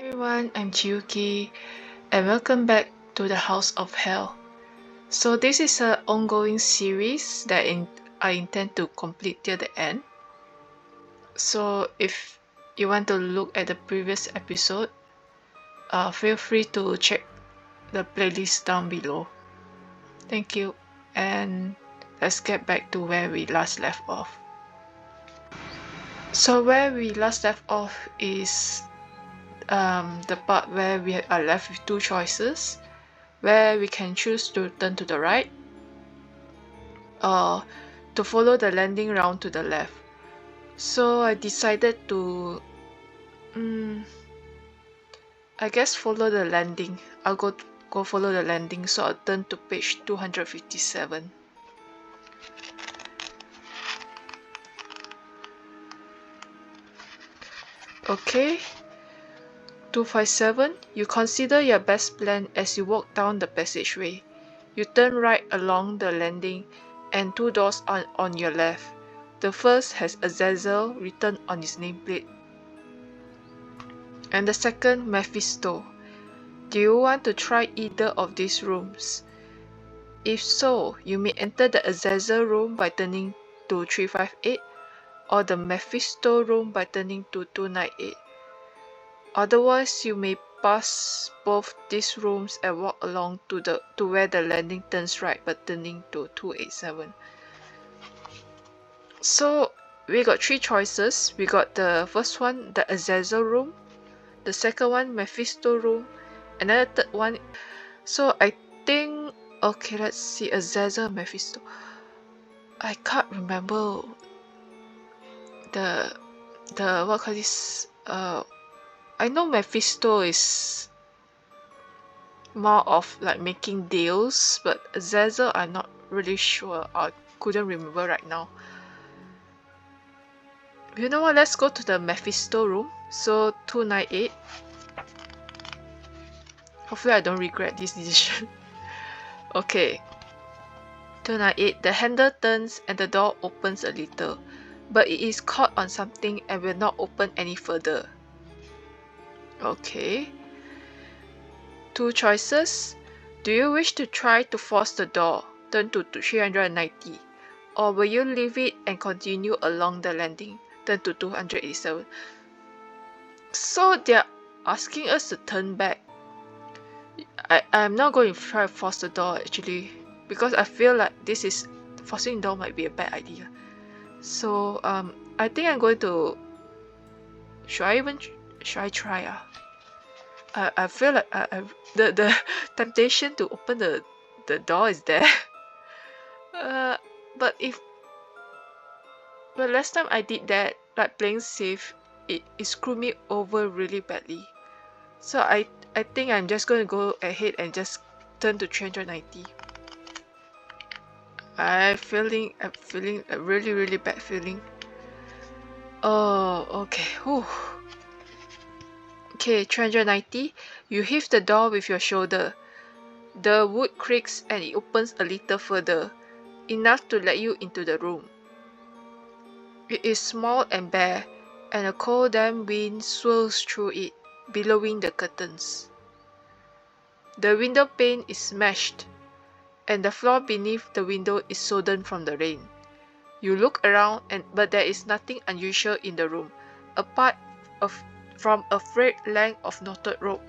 Everyone, I'm Chiyuki and welcome back to the House of Hell. So this is an ongoing series that I intend to complete till the end. So if you want to look at the previous episode, feel free to check the playlist down below. Thank you, and let's get back to where we last left off. So where we last left off is the part where we are left with two choices, where we can choose to turn to the right or to follow the landing round to the left. So I decided to I guess follow the landing. I'll go follow the landing, so I'll turn to page 257. Okay, 257. You consider your best plan as you walk down the passageway. You turn right along the landing and two doors are on your left. The first has Azazel written on its nameplate, and the second Mephisto. Do you want to try either of these rooms? If so, you may enter the Azazel room by turning to 358 or the Mephisto room by turning to 298. Otherwise, you may pass both these rooms and walk along to where the landing turns right by turning to 287. So we got three choices. We got the first one, the Azazel room, the second one, Mephisto room, and then the third one. So I think, okay, let's see, Azazel, Mephisto. I can't remember the what call this. I know Mephisto is more of like making deals, but Azazel I'm not really sure. I couldn't remember right now. You know what? Let's go to the Mephisto room. So 298. Hopefully I don't regret this decision. Okay. 298. The handle turns and the door opens a little, but it is caught on something and will not open any further. Okay. Two choices. Do you wish to try to force the door? Turn to 390. Or will you leave it and continue along the landing? Turn to 287. So they're asking us to turn back. I'm not going to try to force the door actually, because I feel like this is forcing the door might be a bad idea. So I think I'm going to. Should I try? I feel like the temptation to open the door is there. But last time I did that, like playing safe, it screwed me over really badly. So I think I'm just going to go ahead and just turn to 390. I'm feeling a really bad feeling. Oh, okay. Whew. Okay, 390. You heave the door with your shoulder. The wood creaks and it opens a little further, enough to let you into the room. It is small and bare, and a cold damp wind swirls through it, billowing the curtains. The window pane is smashed, and the floor beneath the window is sodden from the rain. You look around, but there is nothing unusual in the room, apart from a frayed length of knotted rope.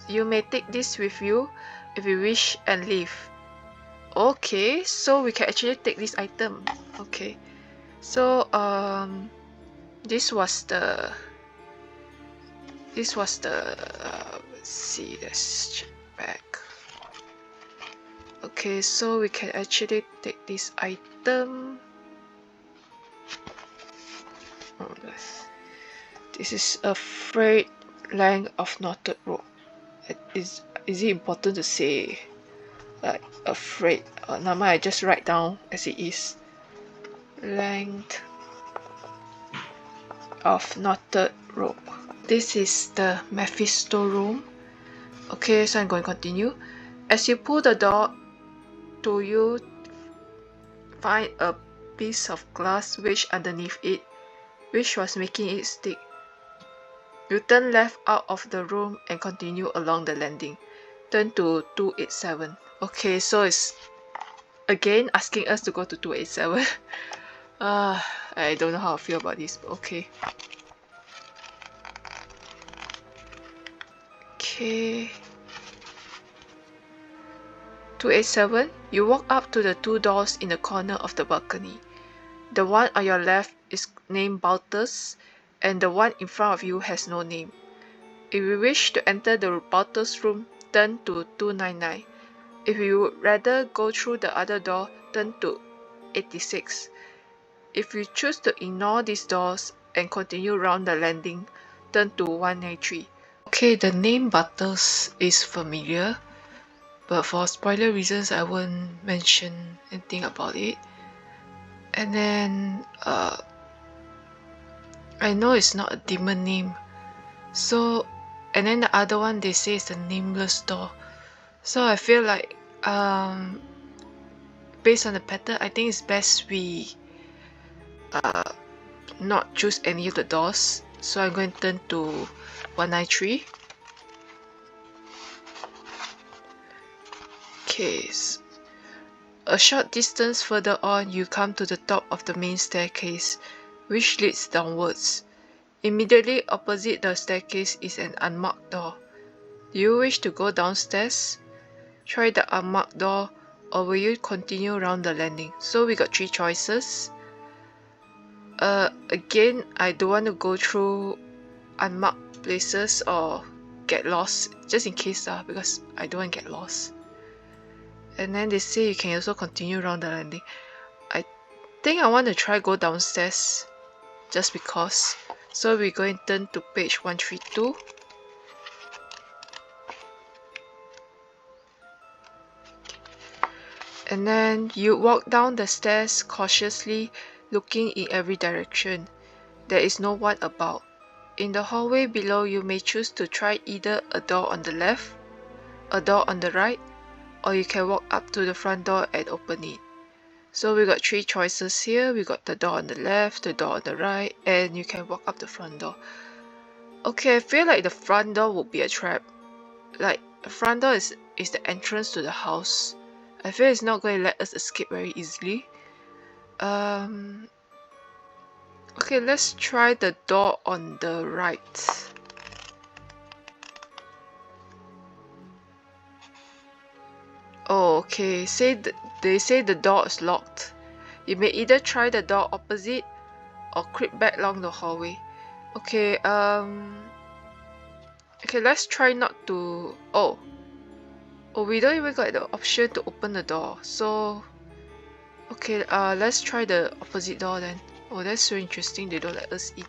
You may take this with you if you wish and leave. Okay, so we can actually take this item. Okay, so this was the let's see, let's check back. Okay, so we can actually take this item. This is a frayed length of knotted rope. Is it important to say like afraid? Now I just write down as it is. Length of knotted rope. This is the Mephisto room. Okay, so I'm going to continue. As you pull the door to, you find a piece of glass wedged underneath it, which was making it stick. You turn left out of the room and continue along the landing. Turn to 287. Okay, so it's again asking us to go to 287. I don't know how I feel about this, but okay. Okay. 287. You walk up to the two doors in the corner of the balcony. The one on your left is named Baltus, and the one in front of you has no name. If you wish to enter the Baltus room, turn to 299. If you would rather go through the other door, turn to 86. If you choose to ignore these doors and continue round the landing, turn to 193. Okay, the name Baltus is familiar, but for spoiler reasons I won't mention anything about it. And then I know it's not a demon name, so, and then the other one they say is the nameless door, so I feel like based on the pattern, I think it's best we not choose any of the doors. So I'm going to turn to 193. Okay, a short distance further on, you come to the top of the main staircase, which leads downwards. Immediately opposite the staircase is an unmarked door. Do you wish to go downstairs, try the unmarked door, or will you continue around the landing? So we got three choices. Again, I don't want to go through unmarked places or get lost, just in case because I don't want to get lost. And then they say you can also continue around the landing. I think I want to try go downstairs just because. So we're going to turn to page 132. And then you walk down the stairs cautiously, looking in every direction. There is no one about. In the hallway below, you may choose to try either a door on the left, a door on the right, or you can walk up to the front door and open it. So we got three choices here. We got the door on the left, the door on the right, and you can walk up the front door. Okay, I feel like the front door would be a trap. Like, the front door is the entrance to the house. I feel it's not going to let us escape very easily. Okay, let's try the door on the right. Oh, okay. They say the door is locked. You may either try the door opposite or creep back along the hallway. Okay, okay, let's try not to. Oh, we don't even got the option to open the door. So, okay, let's try the opposite door then. Oh, that's so interesting. They don't let us in.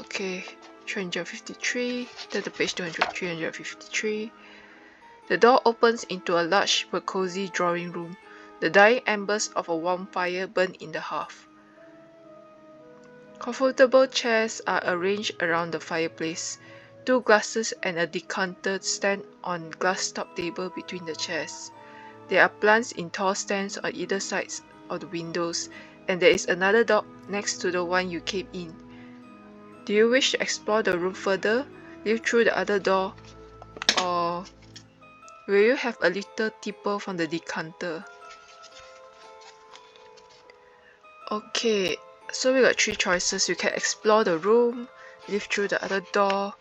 Okay, 353. Turn to page 353. The door opens into a large but cozy drawing room. The dying embers of a warm fire burn in the hearth. Comfortable chairs are arranged around the fireplace. Two glasses and a decanter stand on glass-top table between the chairs. There are plants in tall stands on either sides of the windows, and there is another dog next to the one you came in. Do you wish to explore the room further, leave through the other door, or will you have a little tipple from the decanter? Okay, so we got three choices. You can explore the room, leave through the other door,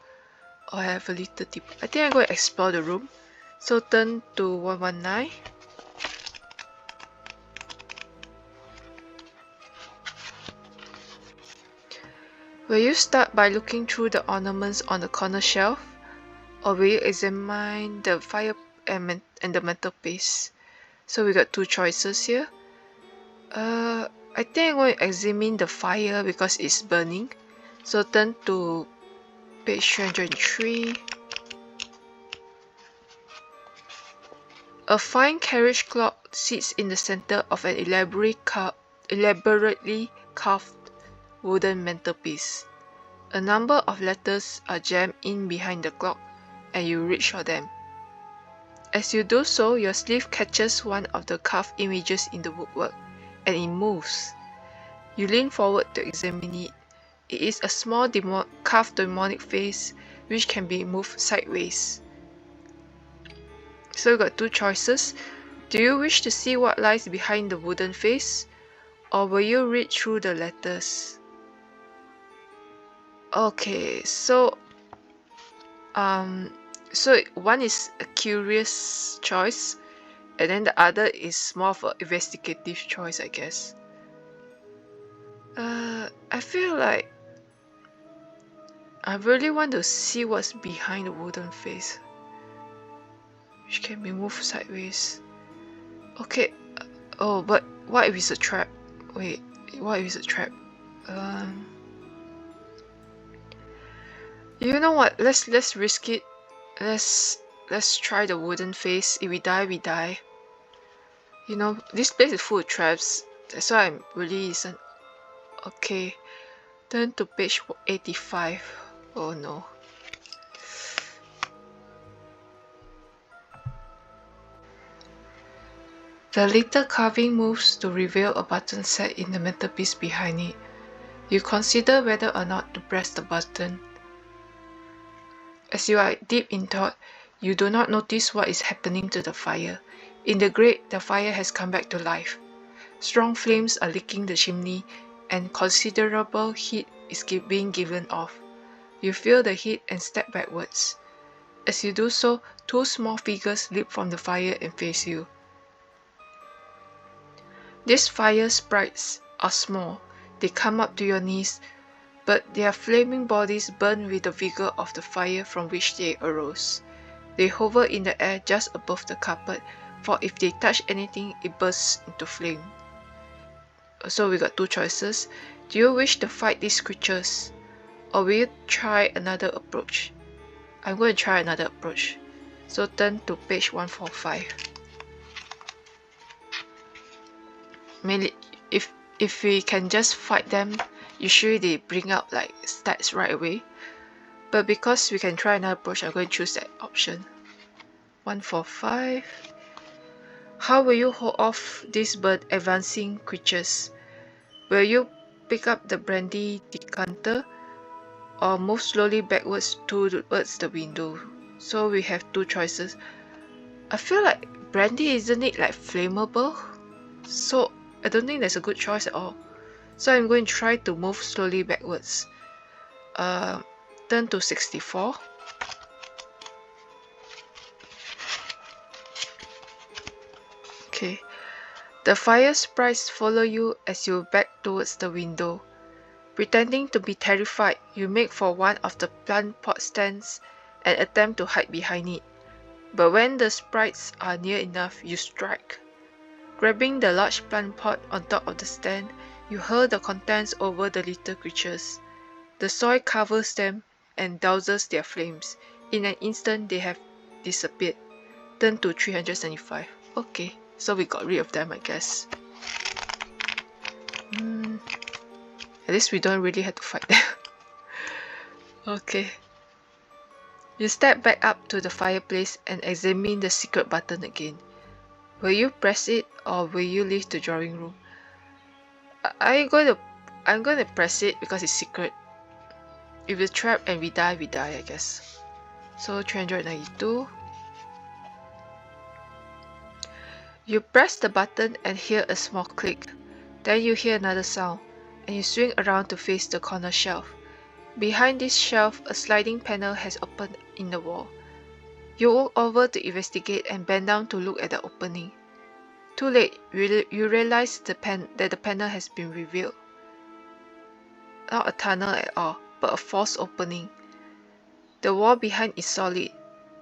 or have a little tipple. I think I'm going to explore the room. So turn to 119. Will you start by looking through the ornaments on the corner shelf, or will you examine the fire and the mantelpiece? So we got two choices here. I think I'm going to examine the fire because it's burning. So turn to page 303. A fine carriage clock sits in the center of an elaborately carved wooden mantelpiece. A number of letters are jammed in behind the clock, and you reach for them. As you do so, your sleeve catches one of the carved images in the woodwork, and it moves. You lean forward to examine it. It is a small carved demonic face which can be moved sideways. So you got two choices. Do you wish to see what lies behind the wooden face, or will you read through the letters? Okay, so one is a curious choice, and then the other is more of an investigative choice, I guess. I feel like I really want to see what's behind the wooden face, which can be moved sideways. Okay. Oh, but what if it's a trap? Wait, what if it's a trap? You know what? Let's risk it. Let's try the wooden face. If we die, we die. You know, this place is full of traps. That's why I'm really isn't. Okay. Turn to page 85. Oh no. The little carving moves to reveal a button set in the mantelpiece behind it. You consider whether or not to press the button. As you are deep in thought, you do not notice what is happening to the fire. In the grate, the fire has come back to life. Strong flames are licking the chimney, and considerable heat is being given off. You feel the heat and step backwards. As you do so, two small figures leap from the fire and face you. These fire sprites are small. They come up to your knees, but their flaming bodies burn with the vigor of the fire from which they arose. They hover in the air just above the carpet, for if they touch anything, it bursts into flame. So we got two choices. Do you wish to fight these creatures, or will you try another approach? I'm going to try another approach. So turn to page 145. Mainly, if we can just fight them, usually they bring up like stats right away. But because we can try another approach, I'm going to choose that option. 145. How will you hold off these bird advancing creatures? Will you pick up the brandy decanter or move slowly backwards towards the window? So we have two choices. I feel like brandy, isn't it like flammable? So I don't think that's a good choice at all. So I'm going to try to move slowly backwards. Turn to 64. Okay. The fire sprites follow you as you back towards the window. Pretending to be terrified, you make for one of the plant pot stands and attempt to hide behind it. But when the sprites are near enough, you strike. Grabbing the large plant pot on top of the stand, you hurl the contents over the little creatures. The soil covers them and douses their flames. In an instant, they have disappeared. Turn to 375. Okay, so we got rid of them, I guess. At least we don't really have to fight them. Okay. You step back up to the fireplace and examine the secret button again. Will you press it or will you leave the drawing room? I'm going to press it because it's secret. If it's trapped and we die, I guess. So 392. You press the button and hear a small click. Then you hear another sound, and you swing around to face the corner shelf. Behind this shelf, a sliding panel has opened in the wall. You walk over to investigate and bend down to look at the opening. Too late, you realize that the panel has been revealed. Not a tunnel at all, but a false opening. The wall behind is solid,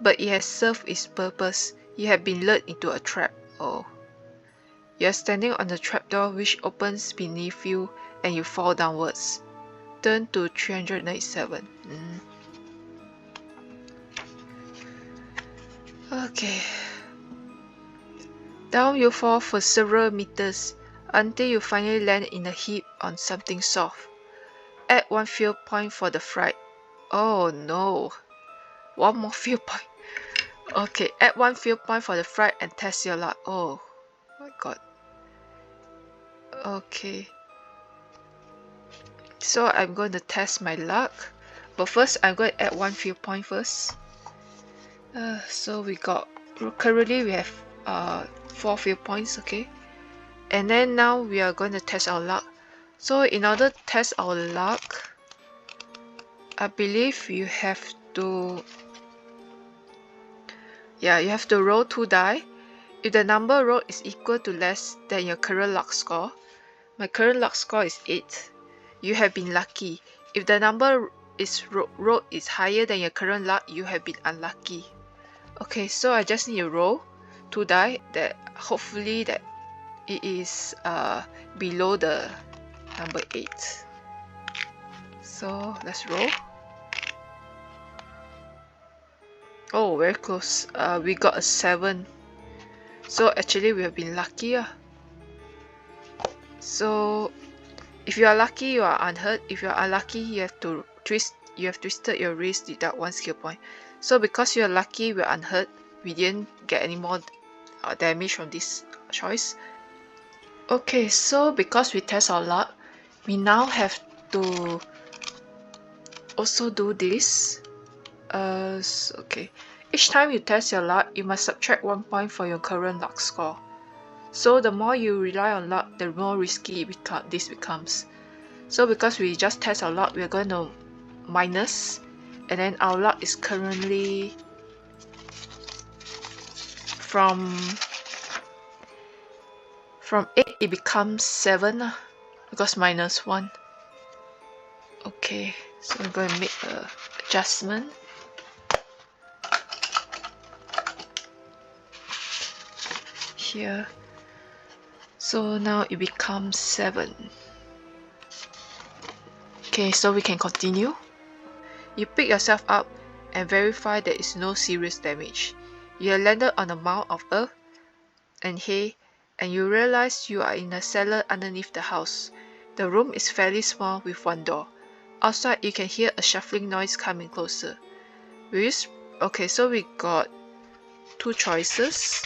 but it has served its purpose. You have been lured into a trap. Oh. You are standing on the trapdoor which opens beneath you and you fall downwards. Turn to 397. Okay. Down you fall for several meters until you finally land in a heap on something soft. Add one fear point for the fright. Oh no. One more fear point. Okay, add one fear point for the fright and test your luck. Oh my god. Okay. So I'm going to test my luck, but first I'm going to add one few point first. So we got, currently we have 4 few points, okay, and then now we are going to test our luck. So in order to test our luck, I believe you have to, yeah, you have to roll 2 die. If the number rolled is equal to less than your current luck score, my current luck score is 8, you have been lucky. If the number is rolled is higher than your current luck, you have been unlucky. Okay, so I just need to roll 2 die, that hopefully that it is below the number 8. So let's roll. Oh, very close. We got a 7. So actually we have been lucky. So if you are lucky, you are unhurt. If you are unlucky, you have twisted your wrist, deduct 1 skill point. So because you are lucky, we are unhurt. We didn't get any more damage from this choice. Okay, so because we test our luck, we now have to also do this. Okay. Each time you test your luck, you must subtract 1 point for your current luck score. So the more you rely on luck, the more risky this becomes. So because we just test our luck, we are going to minus, and then our luck is currently from 8 it becomes 7 because minus 1. Okay, so I'm going to make an adjustment. Here. So now it becomes 7. Okay, so we can continue. You pick yourself up and verify there is no serious damage. You have landed on a mound of earth and hay, and you realize you are in a cellar underneath the house. The room is fairly small with 1 door. Outside you can hear a shuffling noise coming closer. Okay, so we got 2 choices.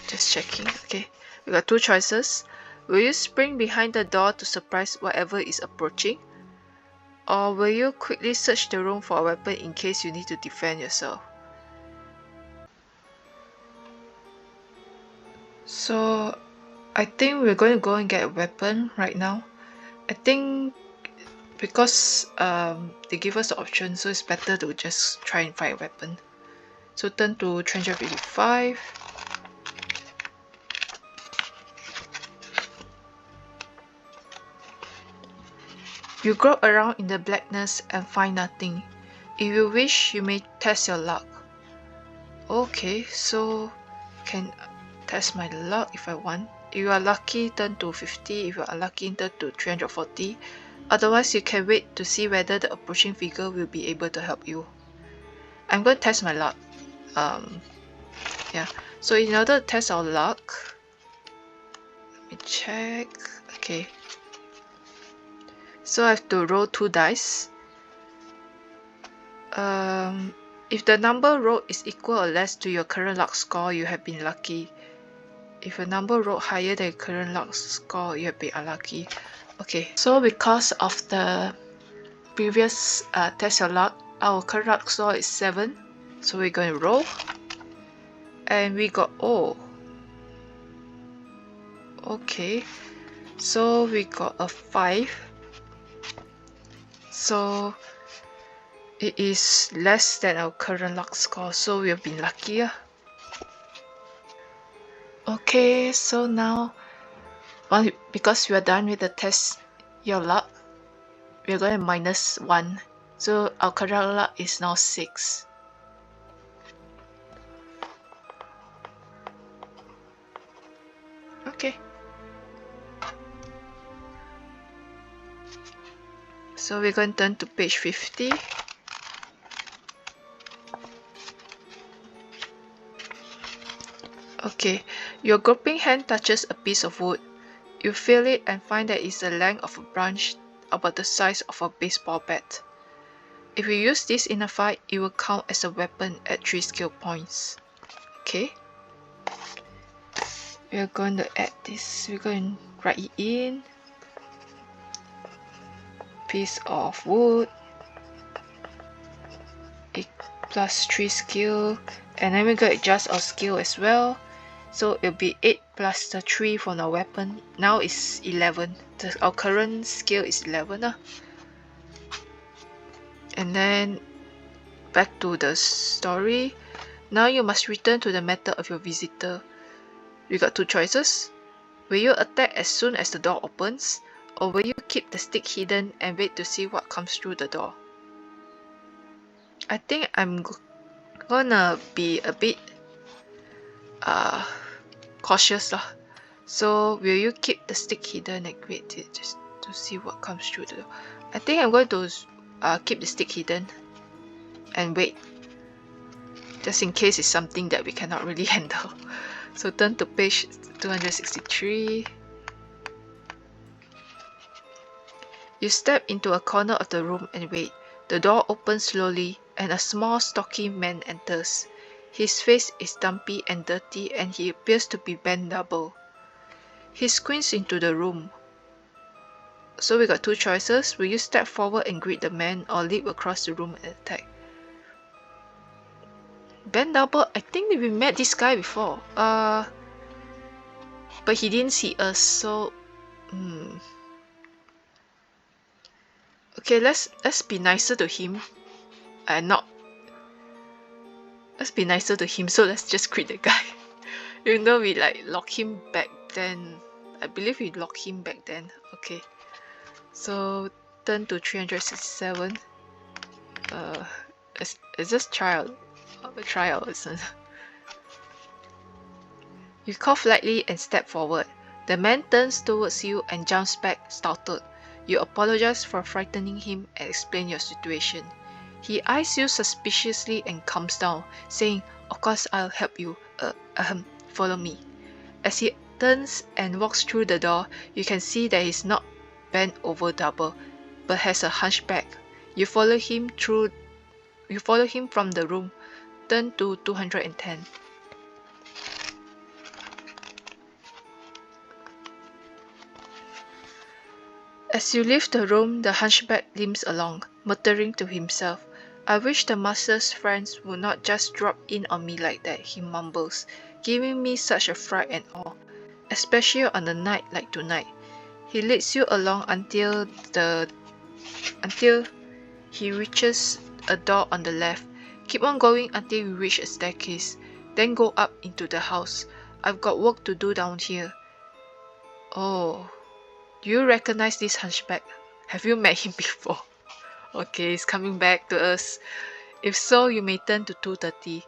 Just checking. Okay, we got 2 choices. Will you spring behind the door to surprise whatever is approaching? Or will you quickly search the room for a weapon in case you need to defend yourself? So I think we're going to go and get a weapon right now. I think because they give us the option, so it's better to just try and find a weapon. So turn to 355. You grope around in the blackness and find nothing. If you wish, you may test your luck. Okay, so can test my luck if I want. If you are lucky, turn to 50. If you are unlucky, turn to 340. Otherwise, you can wait to see whether the approaching figure will be able to help you. I'm going to test my luck. Yeah. So in order to test our luck, let me check. Okay. So I have to roll 2 dice. If the number rolled is equal or less to your current luck score, you have been lucky. If a number rolled higher than your current luck score, you have been unlucky. Okay, so because of the previous test of luck, our current luck score is 7. So we're going to roll. And we got okay, so we got a 5. So it is less than our current luck score, so we have been luckier. Okay, so now because we are done with the test your luck, we are going to minus 1. So our current luck is now 6. Okay. So we're going to turn to page 50. Okay, your groping hand touches a piece of wood. You feel it and find that it's the length of a branch about the size of a baseball bat. If you use this in a fight, it will count as a weapon at 3 skill points. Okay. we're going to add this. We're going to write it in. Piece of wood. Plus 3 skill. And then we're going to adjust our skill as well. So it'll be 8 plus the 3 from our weapon. Now it's 11. Our current skill is 11. And then back to the story. Now you must return to the matter of your visitor. You got 2 choices. Will you attack as soon as the door opens, or will you keep the stick hidden and wait to see what comes through the door? I think I'm gonna be a bit cautious lah. So will you keep the stick hidden and wait just to see what comes through the door? I think I'm going to keep the stick hidden and wait, just in case it's something that we cannot really handle. So turn to page 263. You step into a corner of the room and wait. The door opens slowly and a small stocky man enters. His face is dumpy and dirty and he appears to be bent double. He squints into the room. So we got 2 choices. Will you step forward and greet the man, or leap across the room and attack? Bent double, I think we met this guy before. But he didn't see us, so okay, let's be nicer to him. Let's be nicer to him, so let's just greet the guy. Even though we like lock him back then. I believe we lock him back then. Okay. So turn to 367. It's just trial. Trial, isn't it? You cough lightly and step forward. The man turns towards you and jumps back, startled. You apologize for frightening him and explain your situation. He eyes you suspiciously and calms down, saying, "Of course I'll help you. Follow me." As he turns and walks through the door, you can see that he's not bent over double, but has a hunchback. You follow him from the room. Turn to 210. As you leave the room, the hunchback limps along, muttering to himself. "I wish the master's friends would not just drop in on me like that," he mumbles, "giving me such a fright and awe, especially on a night like tonight." He leads you along until he reaches a door on the left. Keep on going until you reach a staircase, then go up into the house. "I've got work to do down here." Oh, do you recognize this hunchback? Have you met him before? Okay, he's coming back to us. If so, you may turn to 230.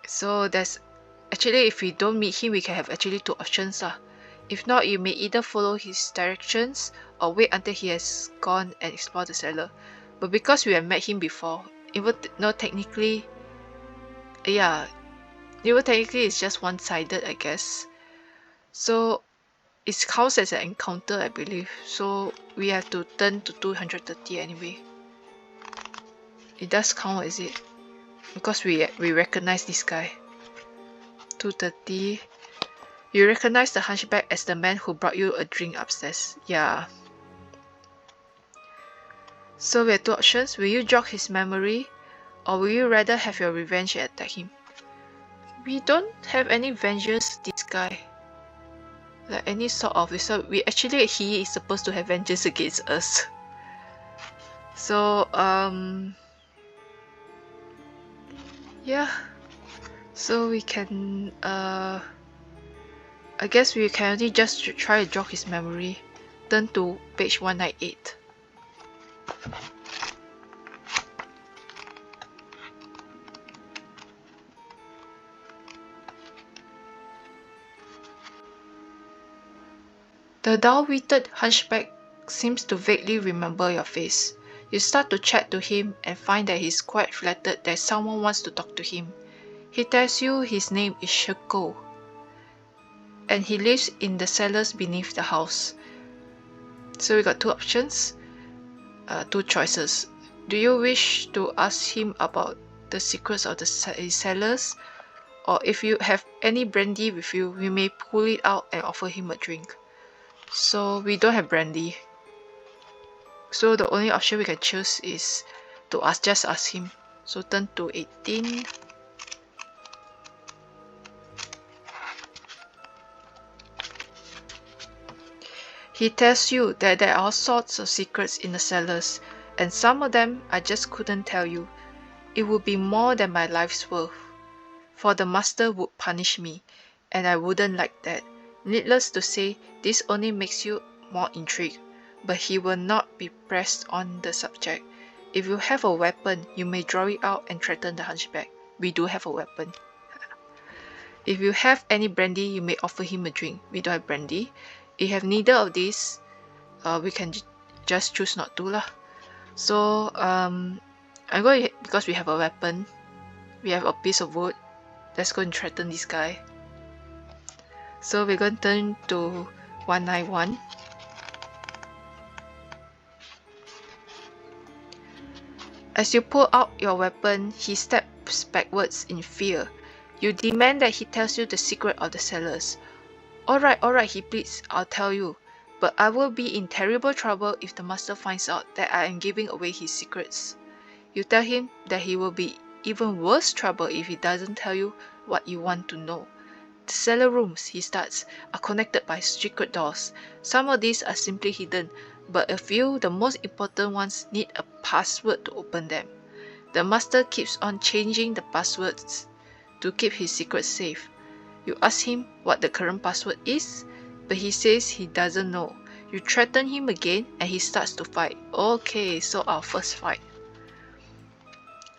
So that's actually, if we don't meet him, we can have actually 2 options lah. If not, you may either follow his directions or wait until he has gone and explore the cellar. But because we have met him before, even though technically it's just one-sided, I guess. So it counts as an encounter, I believe. So we have to turn to 230 anyway. It does count, is it? Because we recognize this guy. 230. You recognize the hunchback as the man who brought you a drink upstairs. Yeah. So we have 2 options. Will you jog his memory, or will you rather have your revenge and attack him? We don't have any vengeance, this guy. Like any sort of, so he is supposed to have vengeance against us. So yeah, so we can I guess we can only just try to jog his memory. Turn to page 198. The dull-witted hunchback seems to vaguely remember your face. You start to chat to him and find that he's quite flattered that someone wants to talk to him. He tells you his name is Sheko, and he lives in the cellars beneath the house. So we got 2 options, 2 choices. Do you wish to ask him about the secrets of the cellars, or if you have any brandy with you, you may pull it out and offer him a drink. So we don't have brandy. So the only option we can choose is to just ask him. So turn to 18. He tells you that there are all sorts of secrets in the cellars, and some of them I just couldn't tell you. It would be more than my life's worth, for the master would punish me, and I wouldn't like that. Needless to say, this only makes you more intrigued, but he will not be pressed on the subject. If you have a weapon, you may draw it out and threaten the hunchback. We do have a weapon. If you have any brandy, you may offer him a drink. We don't have brandy. If you have neither of these, we can just choose not to lah. So I'm going, because we have a weapon, we have a piece of wood. Let's go and threaten this guy. So we're going to turn to 191. As you pull out your weapon, he steps backwards in fear. You demand that he tells you the secret of the cellars. Alright, he pleads, I'll tell you. But I will be in terrible trouble if the master finds out that I am giving away his secrets. You tell him that he will be even worse trouble if he doesn't tell you what you want to know. The cellar rooms, he starts, are connected by secret doors. Some of these are simply hidden, but a few, the most important ones, need a password to open them. The master keeps on changing the passwords to keep his secrets safe. You ask him what the current password is, but he says he doesn't know. You threaten him again and he starts to fight. Okay, so our first fight.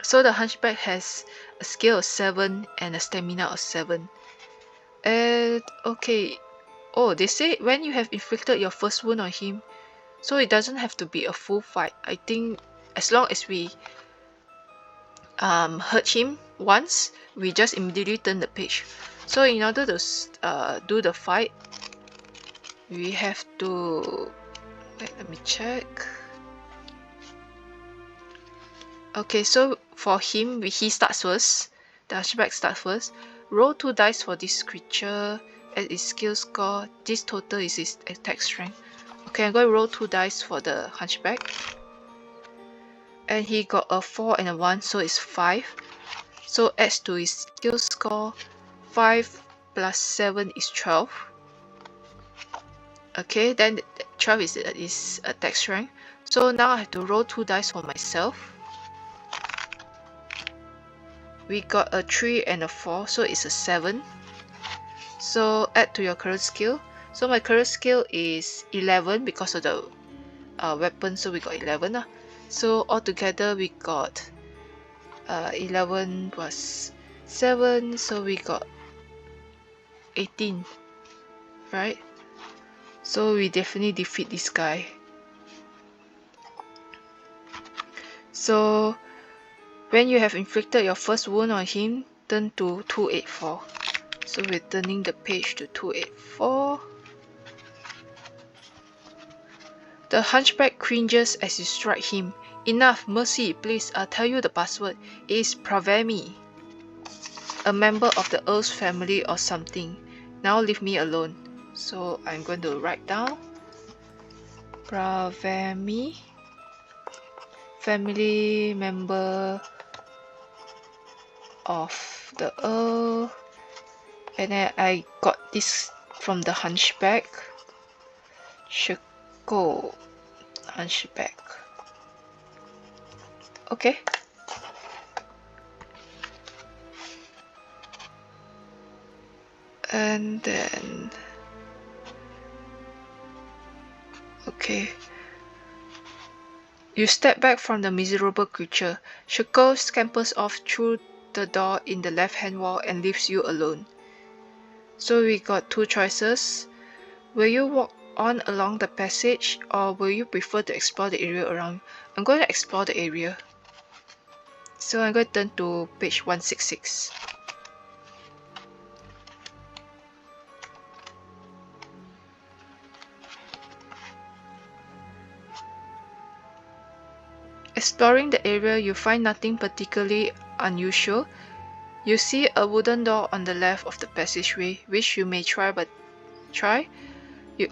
So the hunchback has a skill of 7 and a stamina of 7. Okay. Oh, they say when you have inflicted your first wound on him, so it doesn't have to be a full fight. I think as long as we hurt him once, we just immediately turn the page. So in order to do the fight, we have to let me check. Okay, so for him, he starts first. The hunchback starts first. Roll 2 dice for this creature. At its skill score, this total is his attack strength. Okay, I'm going to roll 2 dice for the hunchback. And he got a 4 and a 1, so it's 5. So adds to his skill score. 5 plus 7 is 12. Okay, then 12 is attack strength. So now I have to roll 2 dice for myself. We got a 3 and a 4, so it's a 7. So add to your current skill. So my current skill is 11 because of the weapon, so we got 11. So altogether we got 11 plus 7, so we got 18, right? So we definitely defeat this guy. So when you have inflicted your first wound on him, turn to 284. So we're turning the page to 284. The hunchback cringes as you strike him. Enough, mercy, please, I'll tell you the password. It is Pravemi, a member of the Earl's family or something. Now leave me alone. So I'm going to write down Pravemi, family member of the Earl. And then I got this from the hunchback. Shiko hunchback. Okay. And then okay. You step back from the miserable creature. Shiko scampers off through the door in the left-hand wall and leaves you alone. So we got 2 choices. Will you walk on along the passage, or will you prefer to explore the area around? I'm going to explore the area. So I'm going to turn to page 166. Exploring the area, you find nothing particularly unusual. You see a wooden door on the left of the passageway, which you may try,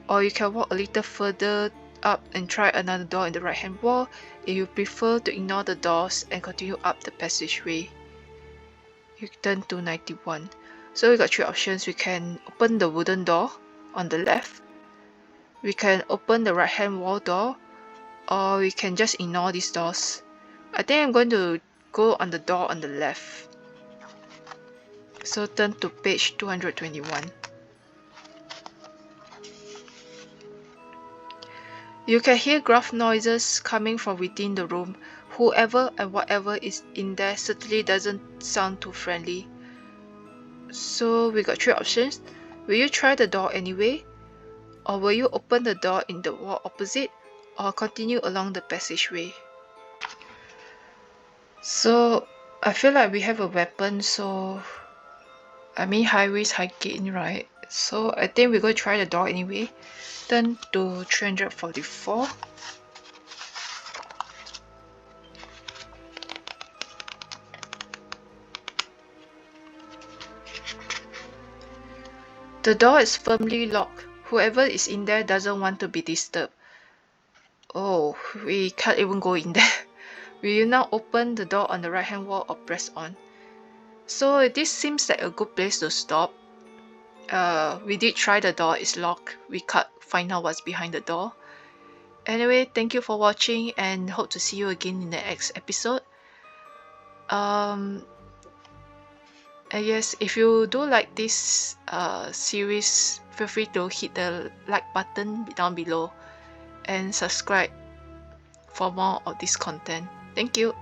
or you can walk a little further up and try another door in the right hand wall if you prefer to ignore the doors and continue up the passageway. You turn to 91. So we got three options. We can open the wooden door on the left, we can open the right hand wall door, or we can just ignore these doors. I think I'm going to go on the door on the left. So turn to page 221. You can hear gruff noises coming from within the room. Whoever and whatever is in there certainly doesn't sound too friendly. So we got three options. Will you try the door anyway? Or will you open the door in the wall opposite? Or continue along the passageway? So I feel like we have a weapon, so I mean high risk, high gain, right? So I think we're going to try the door anyway. Turn to 344. The door is firmly locked. Whoever is in there doesn't want to be disturbed. Oh, we can't even go in there. Will you now open the door on the right hand wall or press on? So this seems like a good place to stop. We did try the door, it's locked. We can't find out what's behind the door. Anyway, thank you for watching and hope to see you again in the next episode. Yes, if you do like this series, feel free to hit the like button down below and subscribe for more of this content. Thank you.